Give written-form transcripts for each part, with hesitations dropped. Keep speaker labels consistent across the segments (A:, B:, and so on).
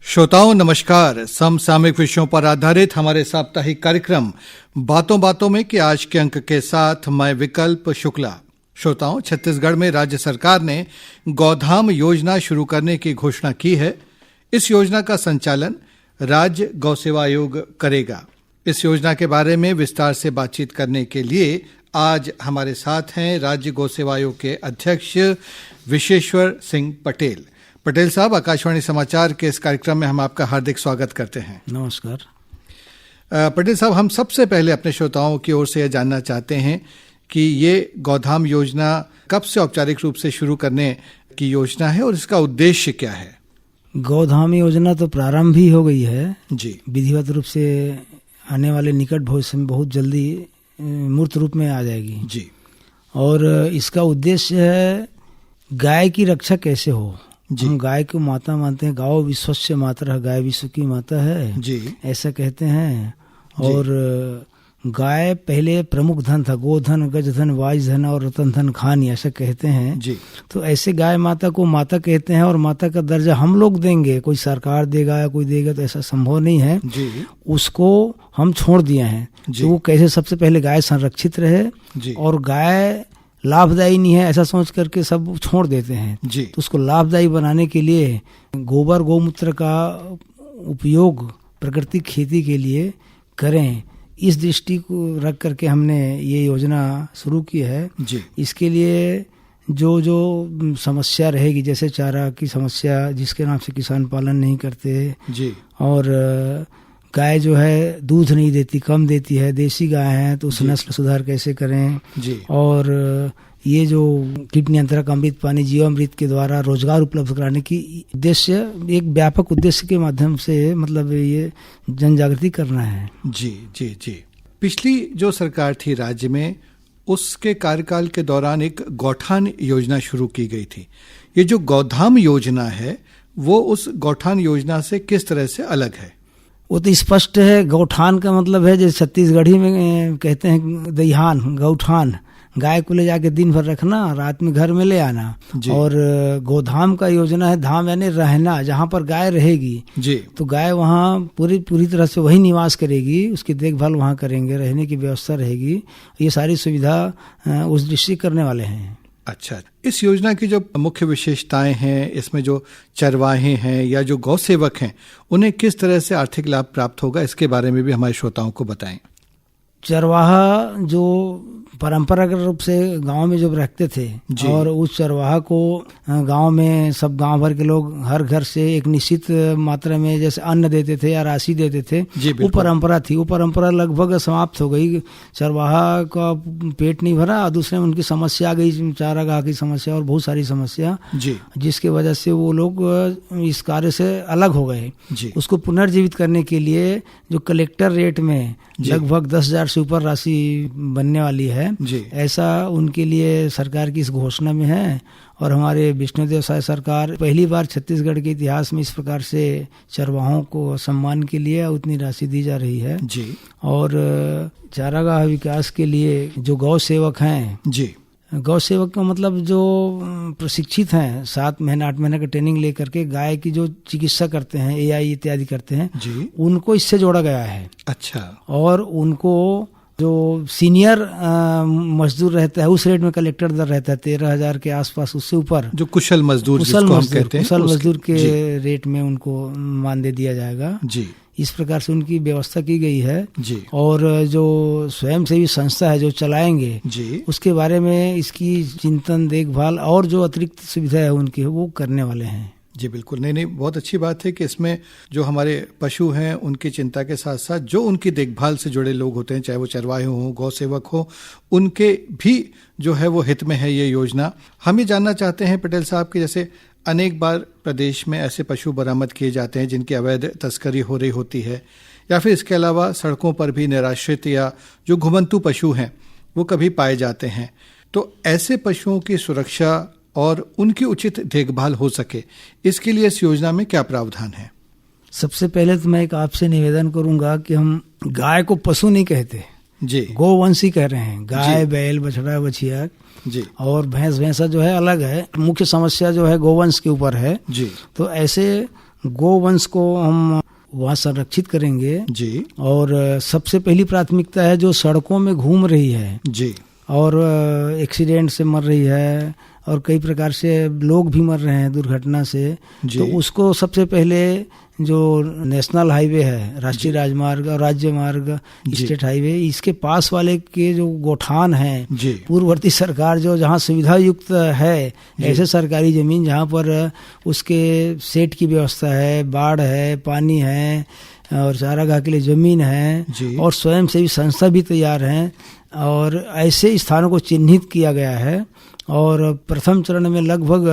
A: श्रोताओं नमस्कार। समसामयिक विषयों पर आधारित हमारे साप्ताहिक कार्यक्रम बातों बातों में के आज के अंक के साथ मैं विकल्प शुक्ला। श्रोताओं, छत्तीसगढ़ में राज्य सरकार ने गौधाम योजना शुरू करने की घोषणा की है। इस योजना का संचालन राज्य गौ सेवा आयोग करेगा। इस योजना के बारे में विस्तार से बातचीत करने के लिए आज हमारे साथ हैं राज्य गौ सेवा आयोग के अध्यक्ष विशेश्वर सिंह पटेल। पटेल साहब, आकाशवाणी समाचार के इस कार्यक्रम में हम आपका हार्दिक स्वागत करते हैं।
B: नमस्कार।
A: पटेल साहब, हम सबसे पहले अपने श्रोताओं की ओर से यह जानना चाहते हैं कि ये गौधाम योजना कब से औपचारिक रूप से शुरू करने की योजना है और इसका उद्देश्य क्या है?
B: गौधाम योजना तो प्रारंभ ही हो गई है
A: जी।
B: विधिवत रूप से आने वाले निकट भविष्य में बहुत जल्दी मूर्त रूप में आ जाएगी
A: जी।
B: और इसका उद्देश्य है गाय की रक्षा कैसे हो। हम गाय को माता मानते हैं, गाओ विश्वस्य मातरः, गाय विश्व की माता है
A: जी,
B: ऐसा कहते हैं। और गाय पहले प्रमुख धन था, गोधन, गजधन, वाजधन और रतन धन खानी, ऐसा कहते हैं
A: जी।
B: तो ऐसे गाय माता को माता कहते हैं और माता का दर्जा हम लोग देंगे, कोई सरकार देगा या कोई देगा तो ऐसा संभव नहीं है
A: जी।
B: उसको हम छोड़ दिए हैं तो वो कैसे सबसे पहले गाय संरक्षित रहे
A: जी।
B: और गाय लाभदायी नहीं है ऐसा सोच करके सब छोड़ देते हैं
A: जी।
B: तो उसको लाभदायी बनाने के लिए गोबर गौमूत्र का उपयोग प्राकृतिक खेती के लिए करें, इस दृष्टि को रख करके हमने ये योजना शुरू की है
A: जी।
B: इसके लिए जो जो समस्या रहेगी, जैसे चारा की समस्या जिसके नाम से किसान पालन नहीं करते जी, और गाय जो है दूध नहीं देती, कम देती है, देसी गाय है तो उस नस्ल सुधार कैसे करें जी। और ये जो कीट नियंत्रक अमृत पानी जीवामृत के द्वारा रोजगार उपलब्ध कराने की उद्देश्य, एक व्यापक उद्देश्य के माध्यम से मतलब ये जन जागृति करना है।
A: जी जी जी। पिछली जो सरकार थी राज्य में, उसके कार्यकाल के दौरान एक गौठान योजना शुरू की गई थी। ये जो गौधाम योजना है वो उस गौठान योजना से किस तरह से अलग है?
B: वो तो स्पष्ट है। गौठान का मतलब है जैसे छत्तीसगढ़ी में कहते हैं दहिहान, गौठान, गाय को ले जाके दिन भर रखना, रात में घर में ले आना। और गोधाम का योजना है, धाम यानी रहना, जहाँ पर गाय रहेगी जी। तो गाय वहाँ पूरी तरह से वही निवास करेगी, उसकी देखभाल वहाँ करेंगे, रहने की व्यवस्था रहेगी। ये सारी सुविधा उस दृष्टि करने वाले हैं।
A: अच्छा, इस योजना की जो मुख्य विशेषताएं हैं, इसमें जो चरवाहे हैं या जो गौ सेवक हैं, उन्हें किस तरह से आर्थिक लाभ प्राप्त होगा, इसके बारे में भी हमारे श्रोताओं को बताएं।
B: चरवाहा जो परंपरागत रूप से गांव में जब रखते थे और उस चरवाहा को गांव में सब गांव भर के लोग हर घर से एक निश्चित मात्रा में जैसे अन्न देते थे या राशि देते थे, वो परंपरा थी। वो परंपरा लगभग समाप्त हो गई। चरवाहा का पेट नहीं भरा और दूसरे में उनकी समस्या आ गई, चारागाह की समस्या और बहुत सारी समस्या, जिसके वजह से वो लोग इस कार्य से अलग हो गए। उसको पुनर्जीवित करने के लिए जो कलेक्टर रेट में लगभग 10,000 से ऊपर राशि बनने वाली है, ऐसा उनके लिए सरकार की इस घोषणा में है। और हमारे विष्णुदेव साय सरकार पहली बार छत्तीसगढ़ के इतिहास में इस प्रकार से चरवाहों को सम्मान के लिए उतनी राशि दी जा रही है जी। और चारागाह विकास के लिए जो गौ सेवक हैं जी, गौ सेवक का मतलब जो प्रशिक्षित हैं, 7 महीने 8 महीने का ट्रेनिंग लेकर के गाय की जो चिकित्सा करते हैं, एआई इत्यादि करते हैं जी, उनको इससे जोड़ा गया है। अच्छा। और उनको जो सीनियर मजदूर रहता है उस रेट में कलेक्टर दर रहता है 13,000 के आसपास, उससे ऊपर जो कुशल मजदूर के रेट में उनको मानदेय दिया जाएगा जी। इस प्रकार से उनकी व्यवस्था की गई है जी। और जो स्वयंसेवी संस्था है जो चलाएंगे जी, उसके बारे में इसकी चिंतन, देखभाल और जो अतिरिक्त सुविधा है उनकी वो करने वाले हैं जी। बिल्कुल, नहीं, बहुत अच्छी बात है कि इसमें जो हमारे पशु हैं उनकी चिंता के साथ साथ जो उनकी देखभाल से जुड़े लोग होते हैं, चाहे वो चरवाहे हों, गौ सेवक हो, उनके भी जो है वो हित में है ये योजना। हम ये जानना चाहते हैं पटेल साहब कि जैसे अनेक बार प्रदेश में ऐसे पशु बरामद किए जाते हैं जिनकी अवैध तस्करी हो रही होती है, या फिर इसके अलावा सड़कों पर भी निराश्रित या जो घुमंतू पशु हैं वो कभी पाए जाते हैं। तो ऐसे पशुओं की सुरक्षा और उनकी उचित देखभाल हो सके, इसके लिए इस योजना में क्या प्रावधान है? सबसे पहले तो मैं एक आपसे निवेदन करूंगा कि हम गाय को पशु नहीं कहते,
A: जी,
B: गोवंश ही कह रहे हैं, गाय बैल बछड़ा बछिया
A: जी,
B: और भैंस भैंसा जो है अलग है। मुख्य समस्या जो है गोवंश के ऊपर है।
A: जी,
B: तो ऐसे गोवंश को हम वहाँ संरक्षित करेंगे।
A: जी,
B: और सबसे पहली प्राथमिकता है जो सड़कों में घूम रही है
A: जी,
B: और एक्सीडेंट से मर रही है और कई प्रकार से लोग भी मर रहे हैं दुर्घटना से,
A: जी,
B: तो उसको सबसे पहले जो नेशनल हाईवे है, राष्ट्रीय राजमार्ग और राज्य मार्ग, स्टेट हाईवे, इसके पास वाले के जो गोठान हैं,
A: जी,
B: पूर्ववर्ती सरकार जो जहाँ सुविधा युक्त है, ऐसे सरकारी जमीन जहाँ पर उसके सेट की व्यवस्था है, बाढ़ है, पानी है और चारागाह के लिए जमीन है
A: जी,
B: और स्वयंसेवी संस्था भी तैयार हैं, और ऐसे स्थानों को चिन्हित किया गया है। और प्रथम चरण में लगभग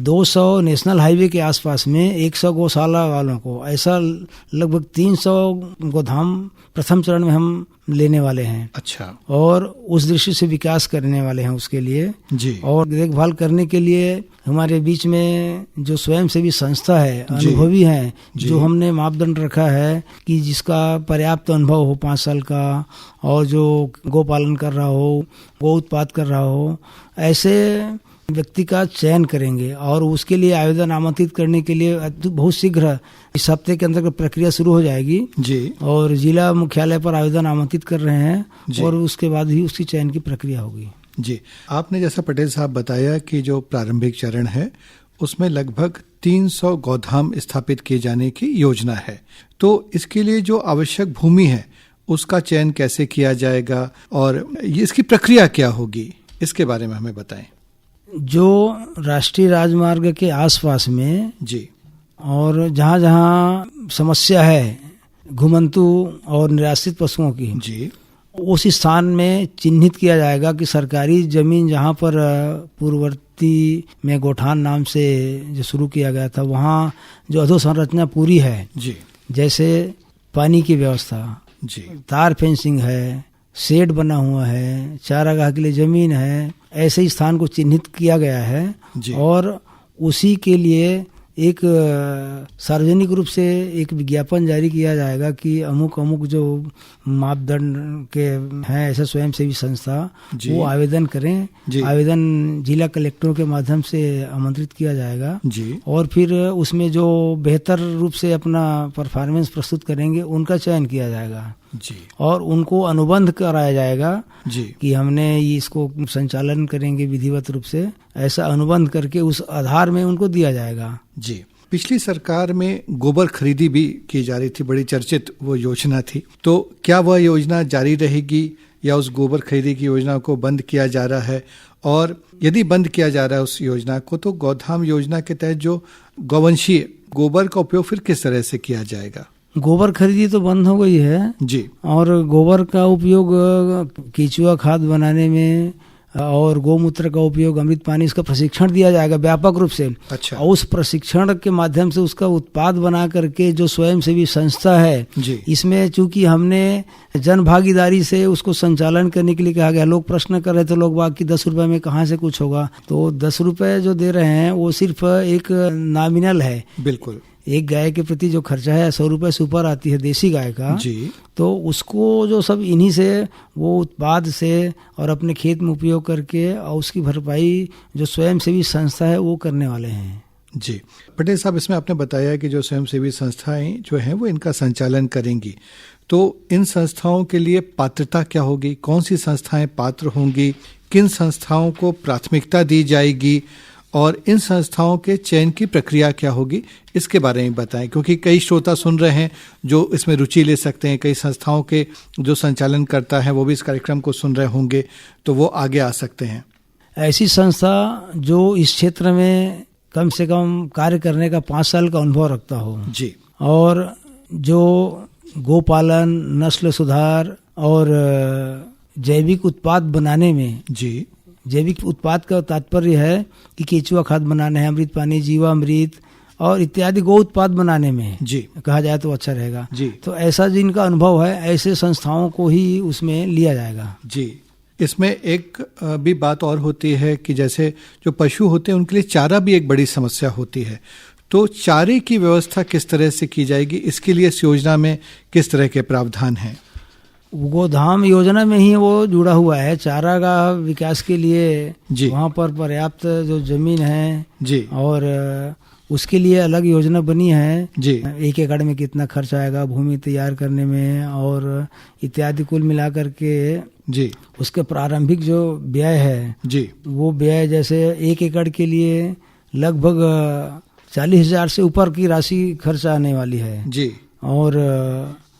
B: 200 नेशनल हाईवे के आसपास में 100 गौशाला वालों को, ऐसा लगभग 300 गोधाम प्रथम चरण में हम लेने वाले हैं।
A: अच्छा,
B: और उस दृष्टि से विकास करने वाले हैं उसके लिए।
A: जी,
B: और देखभाल करने के लिए हमारे बीच में जो स्वयंसेवी संस्था है, अनुभवी हैं, जो हमने मापदंड रखा है कि जिसका पर्याप्त अनुभव हो 5 साल का और जो गोपालन कर रहा हो, गो उत्पाद कर रहा हो, ऐसे व्यक्ति का चयन करेंगे और उसके लिए आवेदन आमंत्रित करने के लिए बहुत शीघ्र इस हफ्ते के अंदर प्रक्रिया शुरू हो जाएगी।
A: जी,
B: और जिला मुख्यालय पर आवेदन आमंत्रित कर रहे हैं और उसके बाद ही उसकी चयन की प्रक्रिया होगी।
A: जी, आपने जैसा पटेल साहब बताया कि जो प्रारंभिक चरण है उसमें लगभग 300 गोधाम स्थापित किए जाने की योजना है, तो इसके लिए जो आवश्यक भूमि है उसका चयन कैसे किया जाएगा और इसकी प्रक्रिया क्या होगी, इसके बारे में हमें बताएं।
B: जो राष्ट्रीय राजमार्ग के आसपास में
A: जी,
B: और जहाँ जहाँ समस्या है घुमंतु और निराश्रित पशुओं की,
A: जी,
B: उस स्थान में चिन्हित किया जाएगा कि सरकारी जमीन जहाँ पर पूर्ववर्ती में गोठान नाम से जो शुरू किया गया था, वहाँ जो अधोसंरचना पूरी है,
A: जी,
B: जैसे पानी की व्यवस्था,
A: जी,
B: तार फेंसिंग है, शेड बना हुआ है, चारागाह के लिए जमीन है, ऐसे स्थान को चिन्हित किया गया है। और उसी के लिए एक सार्वजनिक रूप से एक विज्ञापन जारी किया जाएगा कि अमुक अमुक जो मापदंड के हैं ऐसा स्वयंसेवी संस्था, वो आवेदन करें। आवेदन जिला कलेक्टरों के माध्यम से आमंत्रित किया जाएगा
A: जी, और
B: फिर उसमें जो बेहतर रूप से अपना परफॉर्मेंस प्रस्तुत करेंगे उनका चयन किया जाएगा
A: जी,
B: और उनको अनुबंध कराया जाएगा
A: जी,
B: कि हमने इसको संचालन करेंगे विधिवत रूप से, ऐसा अनुबंध करके उस आधार में उनको दिया जाएगा।
A: जी, पिछली सरकार में गोबर खरीदी भी की जा रही थी, बड़ी चर्चित वो योजना थी, तो क्या वह योजना जारी रहेगी या उस गोबर खरीदी की योजना को बंद किया जा रहा है? और यदि बंद किया जा रहा है उस योजना को, तो गौधाम योजना के तहत जो गौवंशीय गोबर का उपयोग फिर किस तरह से किया जाएगा?
B: गोबर खरीदी तो बंद हो गई है
A: जी, और
B: गोबर का उपयोग केचुआ खाद बनाने में और गौमूत्र का उपयोग, अमृत पानी, इसका प्रशिक्षण दिया जाएगा व्यापक रूप से।
A: अच्छा,
B: और उस प्रशिक्षण के माध्यम से उसका उत्पाद बना करके जो स्वयंसेवी संस्था है
A: जी,
B: इसमें चूंकि हमने जन भागीदारी से उसको संचालन करने के लिए कहा गया। लोग प्रश्न कर रहे थे, लोग बाकी 10 रुपए में कहाँ से कुछ होगा, तो 10 रुपए जो दे रहे हैं वो सिर्फ एक नॉमिनल है।
A: बिल्कुल,
B: एक गाय के प्रति जो खर्चा है 100 रुपए से ऊपर आती है देसी गाय का
A: जी,
B: तो उसको जो सब इन्हीं से वो उत्पाद से और अपने खेत में उपयोग करके और उसकी भरपाई जो स्वयंसेवी संस्था है वो करने वाले हैं।
A: जी, पटेल साहब, इसमें आपने बताया कि जो स्वयंसेवी संस्थाएं जो हैं वो इनका संचालन करेंगी, तो इन संस्थाओं के लिए पात्रता क्या होगी? कौन सी संस्थाएं पात्र होंगी? किन संस्थाओं को प्राथमिकता दी जाएगी? और इन संस्थाओं के चयन की प्रक्रिया क्या होगी, इसके बारे में बताएं, क्योंकि कई श्रोता सुन रहे हैं जो इसमें रुचि ले सकते हैं। कई संस्थाओं के जो संचालन करता है वो भी इस कार्यक्रम को सुन रहे होंगे, तो वो आगे आ सकते हैं।
B: ऐसी संस्था जो इस क्षेत्र में कम से कम कार्य करने का 5 साल का अनुभव रखता हो
A: जी, और
B: जो गोपालन, नस्ल सुधार और जैविक उत्पाद बनाने में,
A: जी,
B: जैविक उत्पाद का तात्पर्य है कि केचुआ खाद बनाने है, अमृत पानी, जीवामृत और इत्यादि गो उत्पाद बनाने में
A: जी,
B: कहा जाए तो अच्छा रहेगा
A: जी,
B: तो ऐसा जिनका अनुभव है ऐसे संस्थाओं को ही उसमें लिया जाएगा।
A: जी, इसमें एक भी बात और होती है कि जैसे जो पशु होते हैं उनके लिए चारा भी एक बड़ी समस्या होती है, तो चारे की व्यवस्था किस तरह से की जाएगी? इसके लिए इस योजना में किस तरह के प्रावधान हैं?
B: गोधाम योजना में ही वो जुड़ा हुआ है। चारागाह विकास के लिए
A: जी।
B: वहाँ पर पर्याप्त जो जमीन है
A: जी
B: और उसके लिए अलग योजना बनी है
A: जी
B: 1 एकड़ में कितना खर्च आएगा भूमि तैयार करने में और इत्यादि कुल मिलाकर के
A: जी
B: उसके प्रारंभिक जो व्यय है
A: जी
B: वो व्यय जैसे 1 एकड़ के लिए लगभग 40,000 से ऊपर की राशि खर्च आने वाली है
A: जी
B: और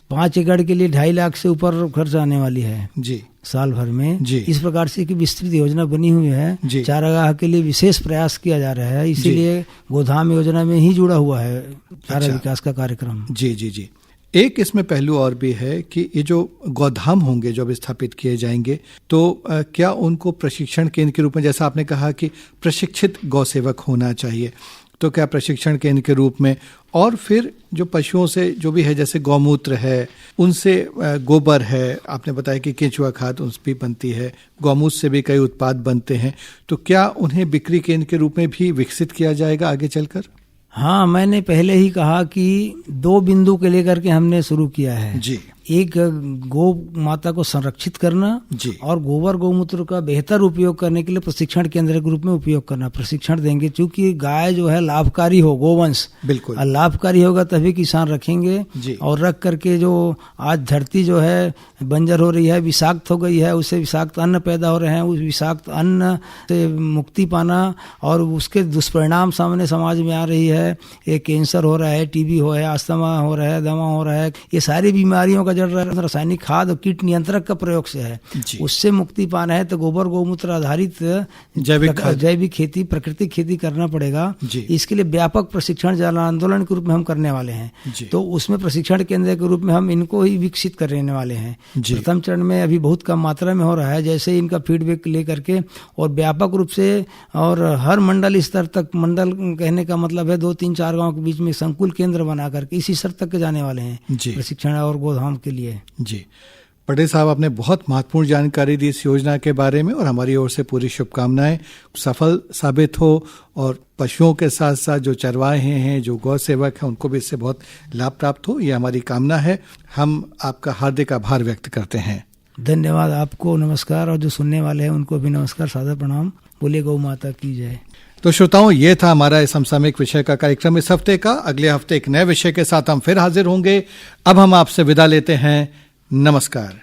B: 5 एकड़ के लिए 2.5 लाख से ऊपर खर्च आने वाली है
A: जी
B: साल भर में।
A: जी।
B: इस प्रकार से की विस्तृत योजना बनी हुई है।
A: जी।
B: चारागाह के लिए विशेष प्रयास किया जा रहा है, इसीलिए गोधाम योजना में ही जुड़ा हुआ है चारा
A: अच्छा।
B: विकास का कार्यक्रम।
A: जी जी जी। एक इसमें पहलू और भी है कि ये जो गोधाम होंगे जो अब स्थापित किए जाएंगे तो क्या उनको प्रशिक्षण केंद्र के रूप में, जैसा आपने कहा कि प्रशिक्षित गौसेवक होना चाहिए, तो क्या प्रशिक्षण केंद्र के रूप में और फिर जो पशुओं से जो भी है जैसे गौमूत्र है उनसे गोबर है, आपने बताया कि केंचुआ खाद उनसे भी बनती है, गौमूत्र से भी कई उत्पाद बनते हैं, तो क्या उन्हें बिक्री केंद्र के रूप में भी विकसित किया जाएगा आगे चलकर?
B: हाँ, मैंने पहले ही कहा कि 2 बिंदु के लेकर के हमने शुरू किया है
A: जी।
B: एक गौ माता को संरक्षित करना
A: जी।
B: और गोबर गौमूत्र का बेहतर उपयोग करने के लिए प्रशिक्षण केंद्र के रूप में उपयोग करना। प्रशिक्षण देंगे क्योंकि गाय जो है लाभकारी हो, गोवंश
A: बिल्कुल
B: लाभकारी होगा तभी किसान रखेंगे
A: जी।
B: और रख करके जो आज धरती जो है बंजर हो रही है, विषाक्त हो गई है, उससे विषाक्त अन्न पैदा हो रहे हैं, उस विषाक्त अन्न से मुक्ति पाना और उसके दुष्परिणाम सामने समाज में आ रही है। एक कैंसर हो रहा है, टीबी हो है, अस्थमा हो रहा है, दमा हो रहा है, ये सारी बीमारियों का जड़ रासायनिक खाद और कीट नियंत्रक का प्रयोग से है। उससे मुक्ति पाना है तो गोबर गौमूत्र आधारित जैविक खेती, प्राकृतिक खेती करना पड़ेगा। इसके लिए व्यापक प्रशिक्षण जन आंदोलन के रूप में हम करने वाले हैं। तो उसमें प्रशिक्षण केंद्र के रूप में हम इनको ही विकसित करने वाले हैं। प्रथम चरण में अभी बहुत कम मात्रा में हो रहा है, जैसे इनका फीडबैक लेकर के और व्यापक रूप से और हर मंडल स्तर तक, मंडल कहने का मतलब है 2-3-4 गांव के बीच में संकुल केंद्र बना करके इसी स्तर तक के जाने वाले हैं प्रशिक्षण और गोधाम के लिए।
A: जी पटेल साहब, आपने बहुत महत्वपूर्ण जानकारी दी इस योजना के बारे में और हमारी ओर से पूरी शुभकामनाएं सफल साबित हो और पशुओं के साथ साथ जो चरवाहे हैं, जो गौ सेवक हैं, उनको भी इससे बहुत लाभ प्राप्त हो, ये हमारी कामना है। हम आपका हार्दिक आभार व्यक्त करते हैं।
B: धन्यवाद आपको, नमस्कार, और जो सुनने वाले हैं उनको भी नमस्कार, सादर प्रणाम। बोले गौ माता की जय।
A: तो श्रोताओं, ये था हमारा समसामयिक विषय का कार्यक्रम इस हफ्ते का। अगले हफ्ते एक नए विषय के साथ हम फिर हाजिर होंगे। अब हम आपसे विदा लेते हैं। नमस्कार।